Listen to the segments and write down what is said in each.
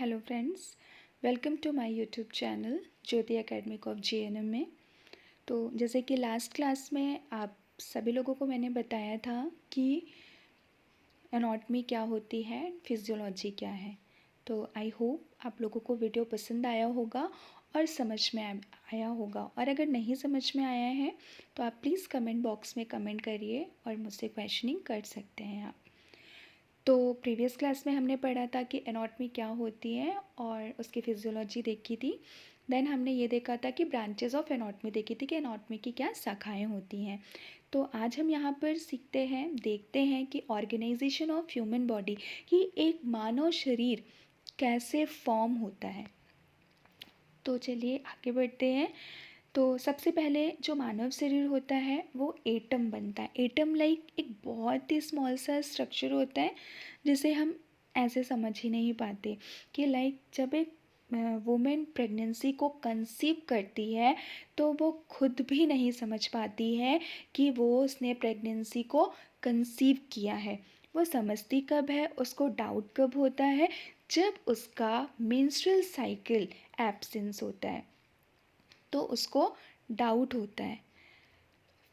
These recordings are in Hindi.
Hello friends, welcome to my YouTube channel Jyoti academic of GNM में। तो जैसे कि लास्ट क्लास में आप सभी लोगों को मैंने बताया था कि एनाटॉमी क्या होती है, फिजियोलॉजी क्या है। तो आई होप आप लोगों को वीडियो पसंद आया होगा और समझ में आया होगा। और अगर नहीं समझ में आया है तो आप प्लीज़ कमेंट बॉक्स में कमेंट करिए और मुझसे क्वेश्चनिंग कर सकते हैं आप। तो प्रीवियस क्लास में हमने पढ़ा था कि एनाटॉमी क्या होती है और उसकी फिजियोलॉजी देखी थी। देन हमने ये देखा था कि ब्रांचेस ऑफ एनाटॉमी देखी थी कि एनाटॉमी की क्या शाखाएं होती हैं। तो आज हम यहाँ पर सीखते हैं, देखते हैं कि ऑर्गेनाइजेशन ऑफ ह्यूमन बॉडी, कि एक मानव शरीर कैसे फॉर्म होता है। तो चलिए आगे बढ़ते हैं। तो सबसे पहले जो मानव शरीर होता है वो एटम बनता है। एटम लाइक एक बहुत ही स्मॉल सा स्ट्रक्चर होता है जिसे हम ऐसे समझ ही नहीं पाते कि लाइक जब एक वुमेन प्रेगनेंसी को कंसीव करती है तो वो खुद भी नहीं समझ पाती है कि वो उसने प्रेगनेंसी को कंसीव किया है। वो समझती कब है, उसको डाउट कब होता है, जब उसका मेंस्ट्रुअल साइकिल एब्सेंस होता है तो उसको डाउट होता है।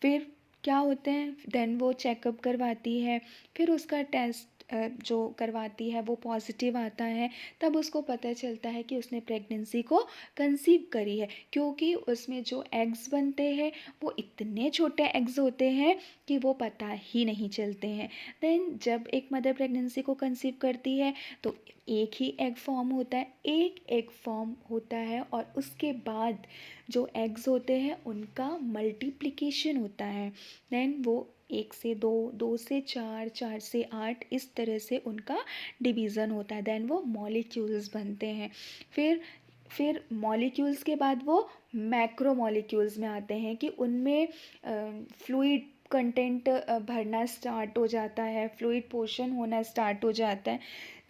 फिर क्या होते हैं, देन वो चेकअप करवाती है, फिर उसका टेस्ट जो करवाती है वो पॉजिटिव आता है, तब उसको पता चलता है कि उसने प्रेगनेंसी को कंसीव करी है। क्योंकि उसमें जो एग्स बनते हैं वो इतने छोटे एग्स होते हैं कि वो पता ही नहीं चलते हैं। देन जब एक मदर प्रेगनेंसी को कंसीव करती है तो एक ही एग फॉर्म होता है, एक एग फॉर्म होता है और उसके बाद जो एग्स होते हैं उनका मल्टीप्लिकेशन होता है। देन वो 1 से 2, 2 से 4, 4 से 8 इस तरह से उनका डिवीज़न होता है। देन वो मॉलिक्यूल्स बनते हैं। फिर मॉलिक्यूल्स के बाद वो मैक्रो मॉलिक्यूल्स में आते हैं कि उनमें फ्लूइड कंटेंट भरना स्टार्ट हो जाता है, फ्लूइड पोर्शन होना स्टार्ट हो जाता है।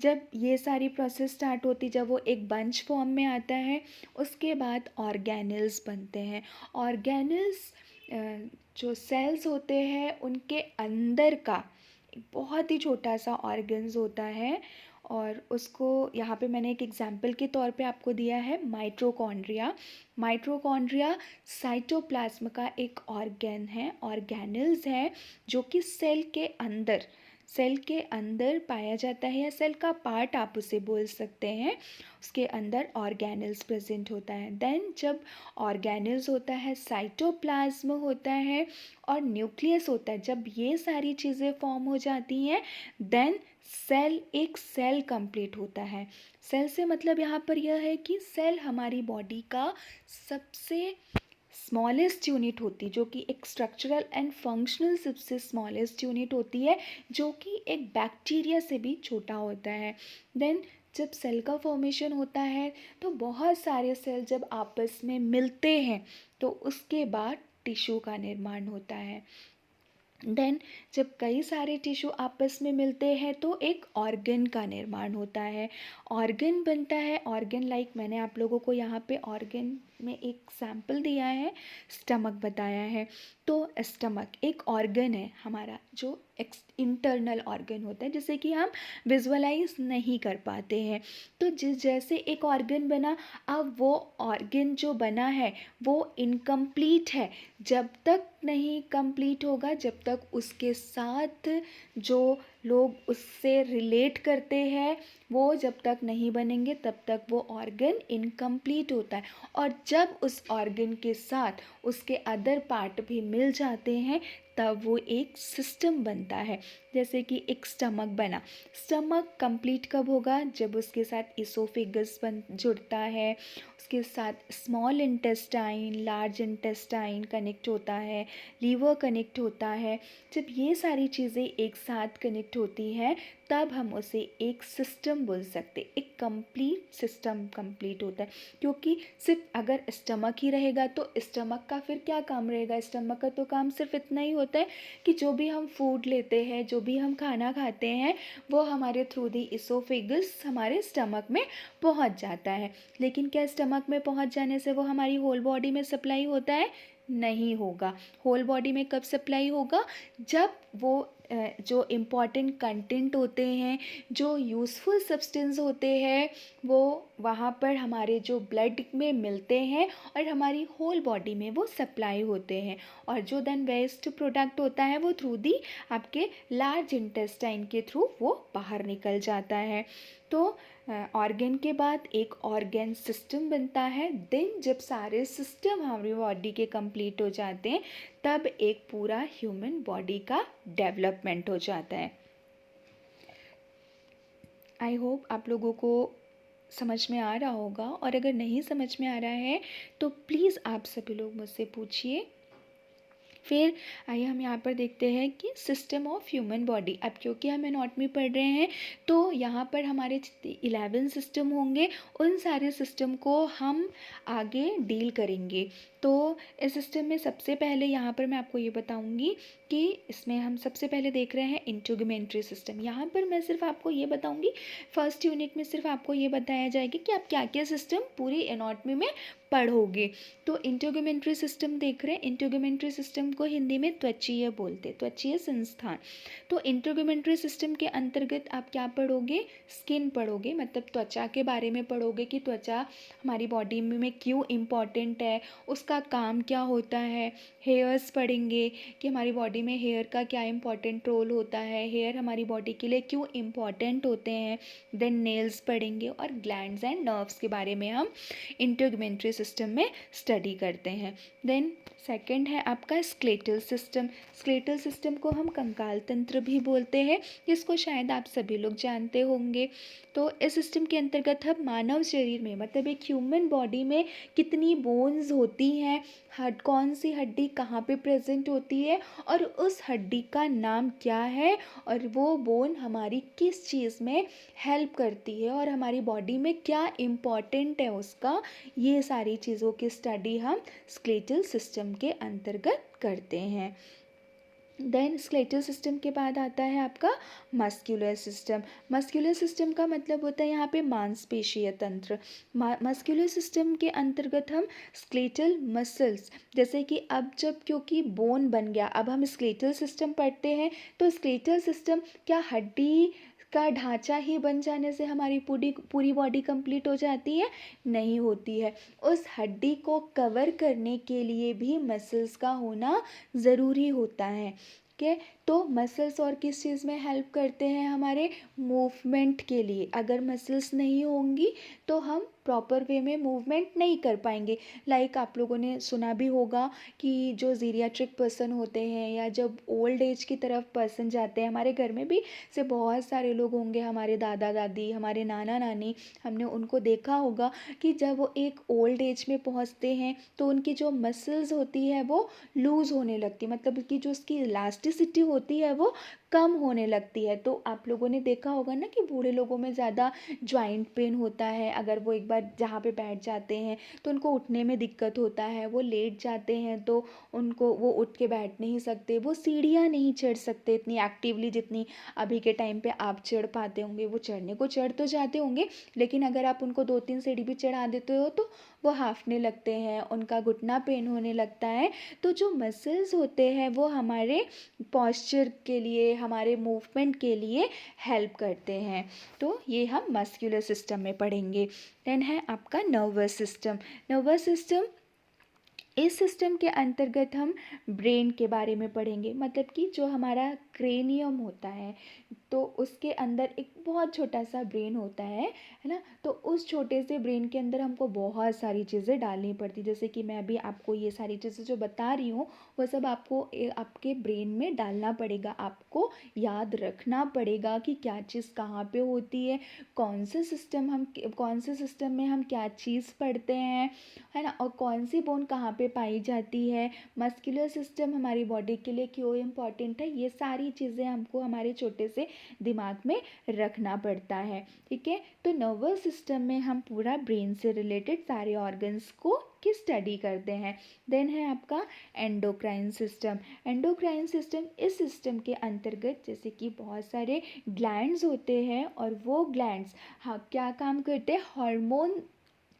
जब ये सारी प्रोसेस स्टार्ट होती, जब वो एक बंच फॉर्म में आता है, उसके बाद ऑर्गेनल्स बनते हैं। ऑर्गेनल्स जो सेल्स होते हैं उनके अंदर का एक बहुत ही छोटा सा ऑर्गन्स होता है और उसको यहाँ पे मैंने एक एग्जांपल के तौर पे आपको दिया है माइटोकॉन्ड्रिया। माइटोकॉन्ड्रिया साइटोप्लाज्म का एक ऑर्गन है, ऑर्गेनल्स है, जो कि सेल के अंदर पाया जाता है या सेल का पार्ट आप उसे बोल सकते हैं। उसके अंदर ऑर्गेनल्स प्रेजेंट होता है। देन जब ऑर्गेनल्स होता है, साइटोप्लाज्म होता है और न्यूक्लियस होता है, जब ये सारी चीज़ें फॉर्म हो जाती हैं देन एक सेल कंप्लीट होता है। सेल से मतलब यहाँ पर यह है कि सेल हमारी बॉडी का सबसे स्मॉलेस्ट यूनिट होती, जो कि एक स्ट्रक्चरल एंड फंक्शनल सबसे स्मॉलेस्ट यूनिट होती है, जो कि एक बैक्टीरिया से भी छोटा होता है। देन जब सेल का फॉर्मेशन होता है तो बहुत सारे सेल जब आपस में मिलते हैं तो उसके बाद टिश्यू का निर्माण होता है। देन जब कई सारे टिश्यू आपस में मिलते हैं तो एक ऑर्गन का निर्माण होता है, ऑर्गन बनता है। ऑर्गन लाइक मैंने आप लोगों को यहाँ पे ऑर्गन में एक सैम्पल दिया है, स्टमक बताया है। तो स्टमक एक ऑर्गन है हमारा, जो इंटरनल ऑर्गन होता है जिसे कि हम विजुअलाइज नहीं कर पाते हैं। तो जैसे एक ऑर्गन बना, अब वो ऑर्गन जो बना है वो इनकम्प्लीट है। जब तक नहीं कंप्लीट होगा, जब तक उसके साथ जो लोग उससे रिलेट करते हैं वो जब तक नहीं बनेंगे तब तक वो ऑर्गन इनकम्प्लीट होता है। और जब उस ऑर्गन के साथ उसके अदर पार्ट भी मिल जाते हैं तब वो एक सिस्टम बनता है। जैसे कि एक स्टमक बना, स्टमक कंप्लीट कब होगा, जब उसके साथ इसोफेगस जुड़ता है, उसके साथ small intestine, large intestine connect होता है, लीवर कनेक्ट होता है। जब ये सारी चीज़ें एक साथ कनेक्ट होती हैं तब हम उसे एक सिस्टम बोल सकते, एक कंप्लीट सिस्टम कंप्लीट होता है। क्योंकि सिर्फ अगर स्टमक ही रहेगा तो स्टमक का फिर क्या काम रहेगा, स्टमक का तो काम सिर्फ इतना ही होता है कि जो भी हम फूड लेते हैं, जो भी हम खाना खाते हैं वो हमारे थ्रू दी इसोफेगस हमारे स्टमक में पहुंच जाता है। लेकिन क्या स्टमक में पहुंच जाने से वो हमारी होल बॉडी में सप्लाई होता है? नहीं होगा। होल बॉडी में कब सप्लाई होगा, जब वो जो इम्पॉर्टेंट कंटेंट होते हैं, जो यूज़फुल सब्सटेंस होते हैं, वो वहाँ पर हमारे जो ब्लड में मिलते हैं और हमारी होल बॉडी में वो सप्लाई होते हैं। और जो देन वेस्ट प्रोडक्ट होता है वो थ्रू दी आपके लार्ज इंटेस्टाइन के थ्रू वो बाहर निकल जाता है। तो ऑर्गन के बाद एक ऑर्गन सिस्टम बनता है। देन जब सारे सिस्टम हमारी बॉडी के कंप्लीट हो जाते हैं तब एक पूरा ह्यूमन बॉडी का डेवलपमेंट हो जाता है। आई होप आप लोगों को समझ में आ रहा होगा, और अगर नहीं समझ में आ रहा है तो प्लीज़ आप सभी लोग मुझसे पूछिए। फिर आइए हम यहाँ पर देखते हैं कि सिस्टम ऑफ ह्यूमन बॉडी। अब क्योंकि हम एनाटॉमी पढ़ रहे हैं तो यहाँ पर हमारे 11 सिस्टम होंगे, उन सारे सिस्टम को हम आगे डील करेंगे। तो इस सिस्टम में सबसे पहले यहाँ पर मैं आपको ये बताऊँगी कि इसमें हम सबसे पहले देख रहे हैं इंटेगुमेंट्री सिस्टम। यहाँ पर मैं सिर्फ आपको ये बताऊँगी, फर्स्ट यूनिट में सिर्फ आपको ये बताया जाएगा कि आप क्या क्या सिस्टम पूरी एनाटॉमी में पढ़ोगे। तो इंटेगुमेंट्री सिस्टम देख रहे हैं। इंटेगुमेंट्री सिस्टम को हिंदी में त्वचीय बोलते हैं, त्वचीय संस्थान। तो इंटेगुमेंट्री सिस्टम के अंतर्गत आप क्या पढ़ोगे? स्किन पढ़ोगे, मतलब त्वचा के बारे में पढ़ोगे कि त्वचा हमारी बॉडी में क्यों इम्पॉर्टेंट है, उसका काम क्या होता है। हेयर्स पढ़ेंगे कि हमारी बॉडी में हेयर का क्या इम्पॉर्टेंट रोल होता है, हेयर हमारी बॉडी के लिए क्यों इम्पॉर्टेंट होते हैं। देन नेल्स पढ़ेंगे और ग्लैंड्स एंड नर्व्स के बारे में हम इंटेगुमेंट्री सिस्टम में स्टडी करते हैं। देन सेकंड है आपका स्केलेटल सिस्टम। स्केलेटल सिस्टम को हम कंकाल तंत्र भी बोलते हैं, जिसको शायद आप सभी लोग जानते होंगे। तो इस सिस्टम के अंतर्गत हम मानव शरीर में, मतलब एक ह्यूमन बॉडी में कितनी बोन्स होती हैं, कौन सी हड्डी कहाँ पे प्रेजेंट होती है और उस हड्डी का नाम क्या है, और वो बोन हमारी किस चीज़ में हेल्प करती है और हमारी बॉडी में क्या इम्पॉर्टेंट है उसका, ये सारी चीज़ों की स्टडी हम स्केलेटल सिस्टम के अंतर्गत करते हैं। देन स्केलेटल सिस्टम के बाद आता है आपका मस्कुलर सिस्टम। मस्कुलर सिस्टम का मतलब होता है यहाँ पे मांसपेशीय तंत्र। मस्कुलर सिस्टम के अंतर्गत हम स्केलेटल मसल्स, जैसे कि अब जब क्योंकि बोन बन गया, अब हम स्केलेटल सिस्टम पढ़ते हैं, तो स्केलेटल सिस्टम क्या हड्डी का ढांचा ही बन जाने से हमारी पूरी बॉडी कंप्लीट हो जाती है? नहीं होती है। उस हड्डी को कवर करने के लिए भी मसल्स का होना ज़रूरी होता है। ठीक है, तो मसल्स और किस चीज़ में हेल्प करते हैं? हमारे मूवमेंट के लिए। अगर मसल्स नहीं होंगी तो हम प्रॉपर वे में मूवमेंट नहीं कर पाएंगे। लाइक आप लोगों ने सुना भी होगा कि जो जीरियाट्रिक पर्सन होते हैं या जब ओल्ड एज की तरफ पर्सन जाते हैं, हमारे घर में भी से बहुत सारे लोग होंगे, हमारे दादा दादी, हमारे नाना नानी, हमने उनको देखा होगा कि जब वो एक ओल्ड एज में पहुंचते हैं तो उनकी जो मसल्स होती है वो लूज़ होने लगती, मतलब कि जो उसकी इलास्टिसिटी होती है वो कम होने लगती है। तो आप लोगों ने देखा होगा ना कि बूढ़े लोगों में ज़्यादा जॉइंट पेन होता है, अगर वो एक बार जहाँ पे बैठ जाते हैं तो उनको उठने में दिक्कत होता है, वो लेट जाते हैं तो उनको वो उठ के बैठ नहीं सकते, वो सीढ़ियाँ नहीं चढ़ सकते इतनी एक्टिवली जितनी अभी के टाइम पे आप चढ़ पाते होंगे। वो चढ़ने को चढ़ तो जाते होंगे, लेकिन अगर आप उनको 2-3 सीढ़ी भी चढ़ा देते हो तो वो हांफने लगते हैं, उनका घुटना पेन होने लगता है। तो जो मसल्स होते हैं वो हमारे पॉस्चर के लिए, हमारे मूवमेंट के लिए हेल्प करते हैं। तो ये हम मस्कुलर सिस्टम में पढ़ेंगे। देन है आपका नर्वस सिस्टम। नर्वस सिस्टम, इस सिस्टम के अंतर्गत हम ब्रेन के बारे में पढ़ेंगे, मतलब कि जो हमारा क्रेनियम होता है तो उसके अंदर एक बहुत छोटा सा ब्रेन होता है ना। तो उस छोटे से ब्रेन के अंदर हमको बहुत सारी चीज़ें डालनी पड़ती, जैसे कि मैं अभी आपको ये सारी चीज़ें जो बता रही हूँ वो सब आपको आपके ब्रेन में डालना पड़ेगा। आपको याद रखना पड़ेगा कि क्या चीज़ कहाँ पे होती है, कौन से सिस्टम में हम क्या चीज़ पढ़ते हैं, है ना, और कौन सी बोन कहाँ पे पाई जाती है, मस्कुलर सिस्टम हमारी बॉडी के लिए क्यों इम्पॉर्टेंट है, ये सारी चीज़ें हमको हमारे छोटे से दिमाग में रखना पड़ता है। ठीक है, तो नर्वस सिस्टम में हम पूरा ब्रेन से रिलेटेड सारे ऑर्गन्स को की स्टडी करते हैं। देन है आपका एंडोक्राइन सिस्टम। एंडोक्राइन सिस्टम, इस सिस्टम के अंतर्गत जैसे कि बहुत सारे ग्लैंड्स होते हैं और वो ग्लैंड्स हाँ क्या काम करते हैं,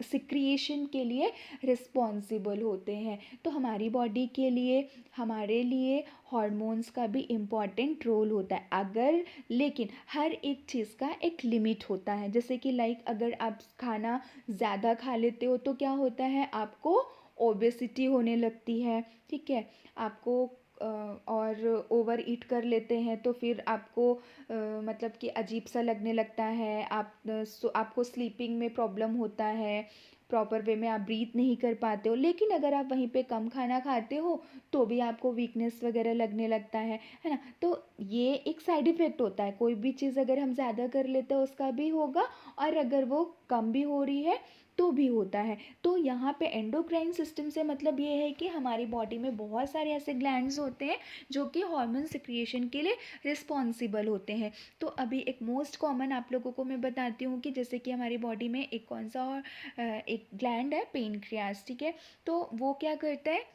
सिक्रिएशन के लिए रिस्पॉन्सिबल होते हैं। तो हमारी बॉडी के लिए, हमारे लिए हॉर्मोन्स का भी इम्पॉर्टेंट रोल होता है। अगर लेकिन हर एक चीज़ का एक लिमिट होता है। जैसे कि लाइक अगर आप खाना ज़्यादा खा लेते हो तो क्या होता है, आपको ओबेसिटी होने लगती है, ठीक है। आपको और ओवर ईट कर लेते हैं तो फिर आपको मतलब कि अजीब सा लगने लगता है। आपको स्लीपिंग में प्रॉब्लम होता है, प्रॉपर वे में आप ब्रीथ नहीं कर पाते हो। लेकिन अगर आप वहीं पे कम खाना खाते हो तो भी आपको वीकनेस वगैरह लगने लगता है ना। तो ये एक साइड इफ़ेक्ट होता है। कोई भी चीज़ अगर हम ज़्यादा कर लेते हैं उसका भी होगा, और अगर वो कम भी हो रही है तो भी होता है। तो यहाँ पे एंडोक्राइन सिस्टम से मतलब ये है कि हमारी बॉडी में बहुत सारे ऐसे ग्लैंड्स होते हैं जो कि हार्मोन सिक्रिएशन के लिए रिस्पॉन्सिबल होते हैं। तो अभी एक मोस्ट कॉमन आप लोगों को मैं बताती हूँ कि जैसे कि हमारी बॉडी में एक कौन सा और एक ग्लैंड है, पेनक्रियास, ठीक है। तो वो क्या करता है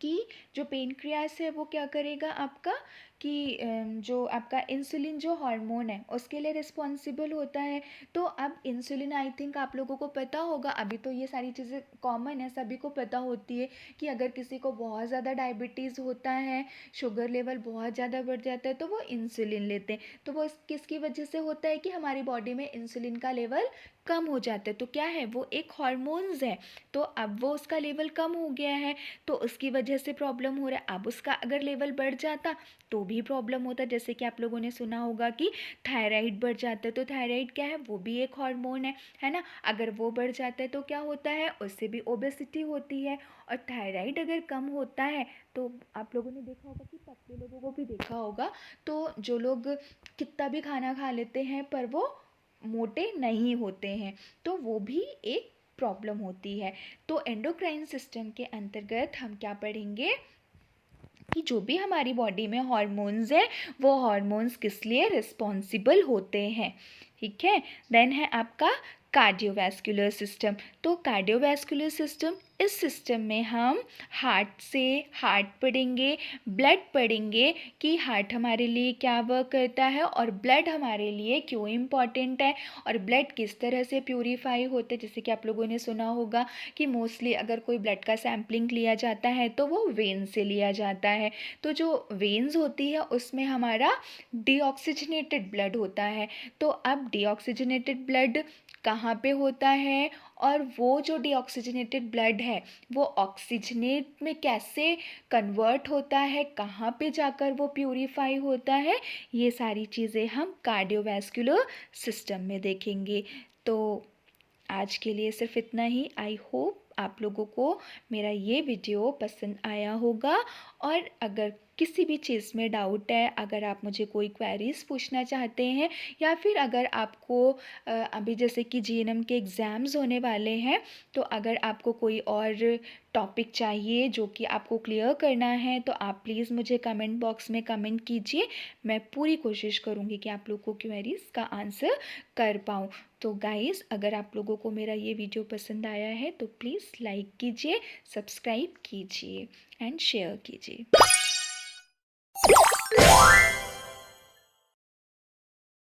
कि जो पेनक्रियास है वो क्या करेगा आपका, कि जो आपका इंसुलिन जो हार्मोन है उसके लिए रिस्पॉन्सिबल होता है। तो अब इंसुलिन, आई थिंक आप लोगों को पता होगा, अभी तो ये सारी चीज़ें कॉमन है, सभी को पता होती है कि अगर किसी को बहुत ज़्यादा डायबिटीज़ होता है, शुगर लेवल बहुत ज़्यादा बढ़ जाता है तो वो इंसुलिन लेते हैं। तो वो किसकी वजह से होता है कि हमारी बॉडी में इंसुलिन का लेवल कम हो जाता है। तो क्या है, वो एक हार्मोन्स है। तो अब वो उसका लेवल कम हो गया है तो उसकी वजह से प्रॉब्लम हो रहा है। अब उसका अगर लेवल बढ़ जाता तो भी प्रॉब्लम होता है। जैसे कि आप लोगों ने सुना होगा कि थायराइड बढ़ जाता है। तो थायराइड क्या है, वो भी एक हार्मोन है ना। अगर वो बढ़ जाता है तो क्या होता है, उससे भी ओबेसिटी होती है। और थायराइड अगर कम होता है तो आप लोगों ने देखा होगा कि पतले लोगों को भी देखा होगा, तो जो लोग कितना भी खाना खा लेते हैं पर वो मोटे नहीं होते हैं, तो वो भी एक प्रॉब्लम होती है। तो एंडोक्राइन सिस्टम के अंतर्गत हम क्या पढ़ेंगे कि जो भी हमारी बॉडी में हॉर्मोन्स हैं वो हॉर्मोन्स किस लिए रिस्पॉन्सिबल होते हैं, ठीक है। देन है आपका कार्डियोवैस्कुलर सिस्टम। तो कार्डियोवैस्कुलर सिस्टम, इस सिस्टम में हम हार्ट पढ़ेंगे, ब्लड पढ़ेंगे कि हार्ट हमारे लिए क्या वर्क करता है और ब्लड हमारे लिए क्यों इम्पॉर्टेंट है, और ब्लड किस तरह से प्यूरीफाई होता है। जैसे कि आप लोगों ने सुना होगा कि मोस्टली अगर कोई ब्लड का सैम्पलिंग लिया जाता है तो वो वेन से लिया जाता है। तो जो वेन्स होती है उसमें हमारा डीऑक्सीजनेटेड ब्लड होता है। तो अब डीऑक्सीजनेटेड ब्लड कहाँ पे होता है, और वो जो डीऑक्सीजनेटेड ब्लड है वो ऑक्सीजनेट में कैसे कन्वर्ट होता है, कहाँ पे जाकर वो प्यूरीफाई होता है, ये सारी चीज़ें हम कार्डियोवैस्कुलर सिस्टम में देखेंगे। तो आज के लिए सिर्फ इतना ही। आई होप आप लोगों को मेरा ये वीडियो पसंद आया होगा। और अगर किसी भी चीज़ में डाउट है, अगर आप मुझे कोई क्वेरीज़ पूछना चाहते हैं, या फिर अगर आपको अभी जैसे कि जीएनएम के एग्ज़ाम्स होने वाले हैं, तो अगर आपको कोई और टॉपिक चाहिए जो कि आपको क्लियर करना है तो आप प्लीज़ मुझे कमेंट बॉक्स में कमेंट कीजिए। मैं पूरी कोशिश करूँगी कि आप लोगों को क्वेरीज़ का आंसर कर पाऊँ। तो गाइज़, अगर आप लोगों को मेरा ये वीडियो पसंद आया है तो प्लीज़ लाइक कीजिए, सब्सक्राइब कीजिए एंड शेयर कीजिए।